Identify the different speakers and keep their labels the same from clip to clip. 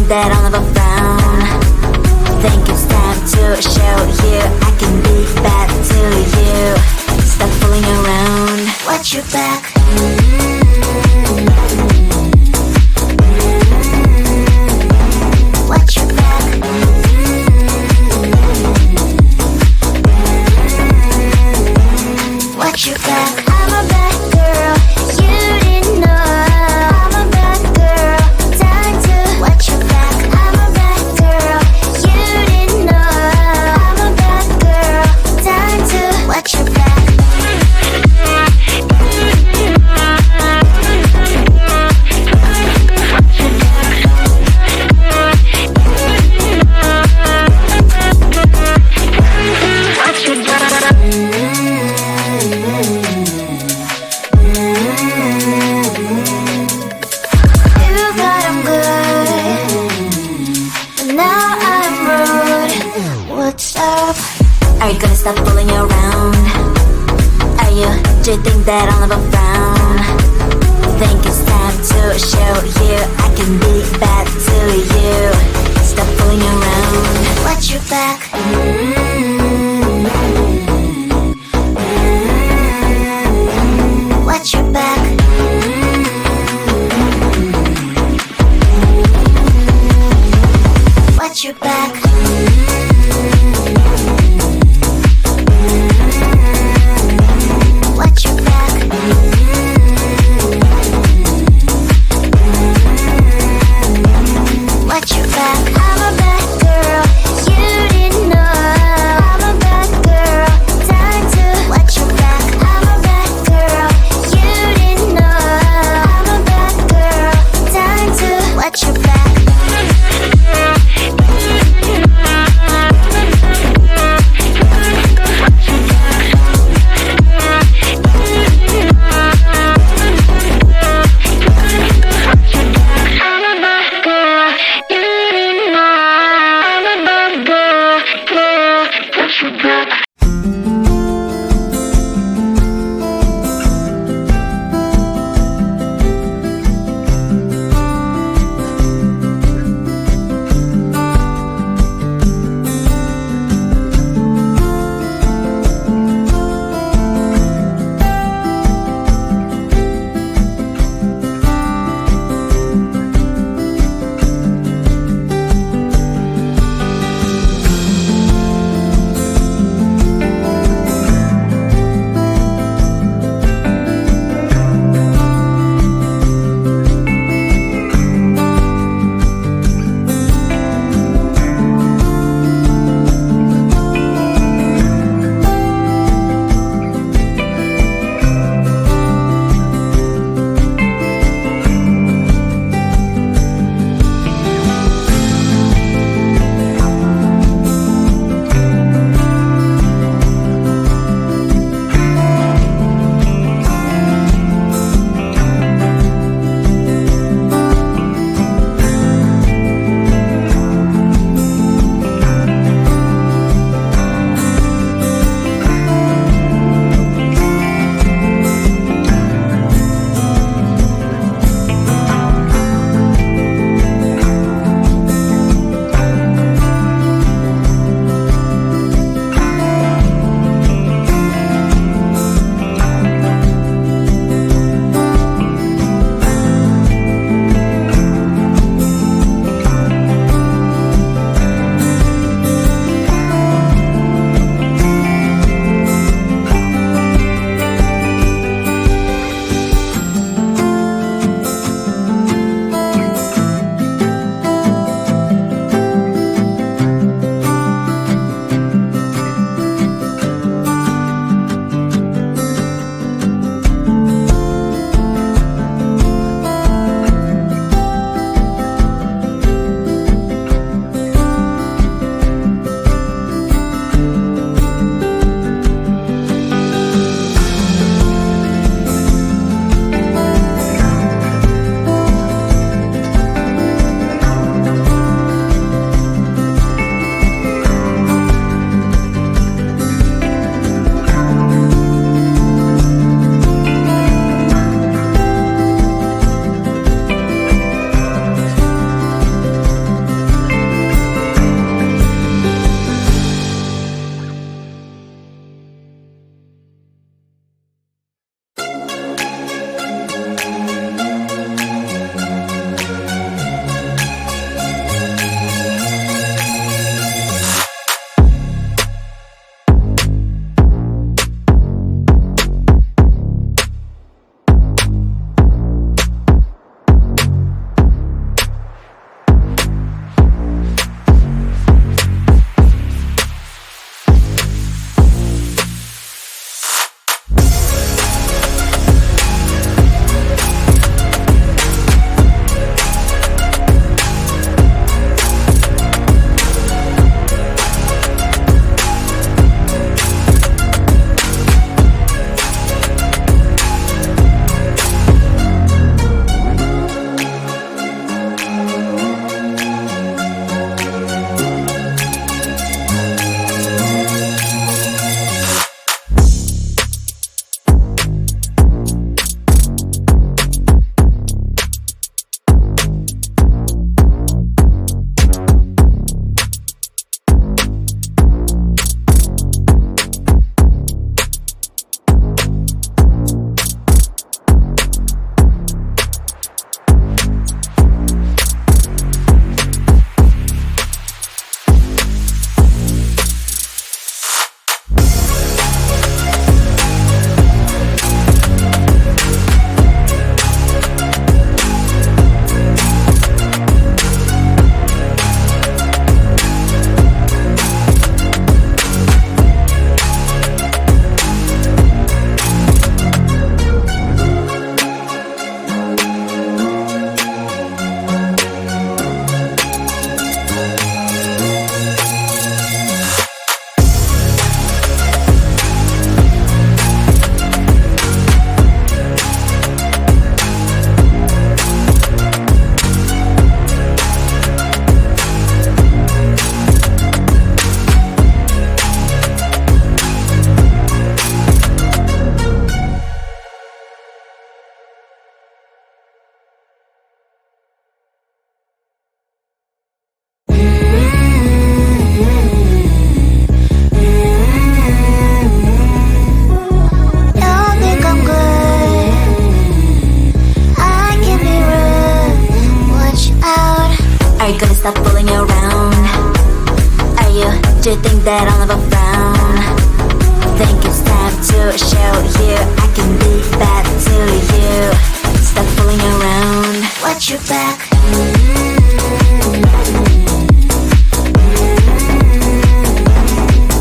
Speaker 1: that I'll never frown. Think it's time to show you I can be bad to you. Stop fooling around. Watch your back. Watch your back. Watch your back. I'm a bad girl. You didn't know. I'm a bad girl. Time to watch your back. I'm a bad girl. You didn't know. I'm a bad girl. Time to watch your back. Are you gonna stop fooling around? Do you think that I'll never frown? Think it's time to show you I can be bad to you. Stop fooling around. Watch your back. Watch your back. Watch your back. Watch your back. Watch your back. I'm a bad girl. You didn't know. I'm a bad girl. Time to watch your back. I'm a bad girl. You didn't know. I'm a bad girl. Time to watch your back. do you think that I'll never frown? Think it's time to show you I can be bad to you. Stop fooling around. Watch your back.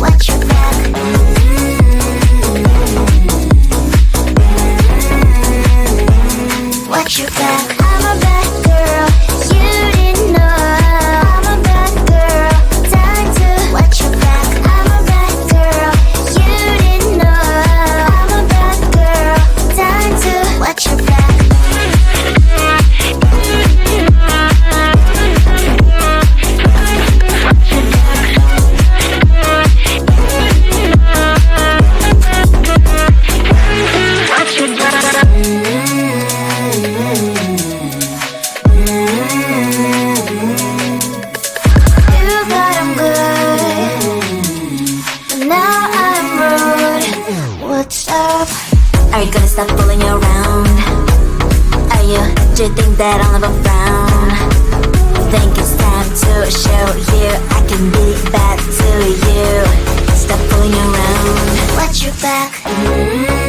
Speaker 1: Watch your back. Watch your back. I'm a bad girl. You didn't know. I'm a bad girl. Time to watch your back. I'm a bad girl. You didn't know. I'm a bad girl. Time to watch your back. Are you gonna stop fooling around? Do you think that I'll never frown? Think it's time to show you I can be bad to you. Stop fooling around. Watch your back.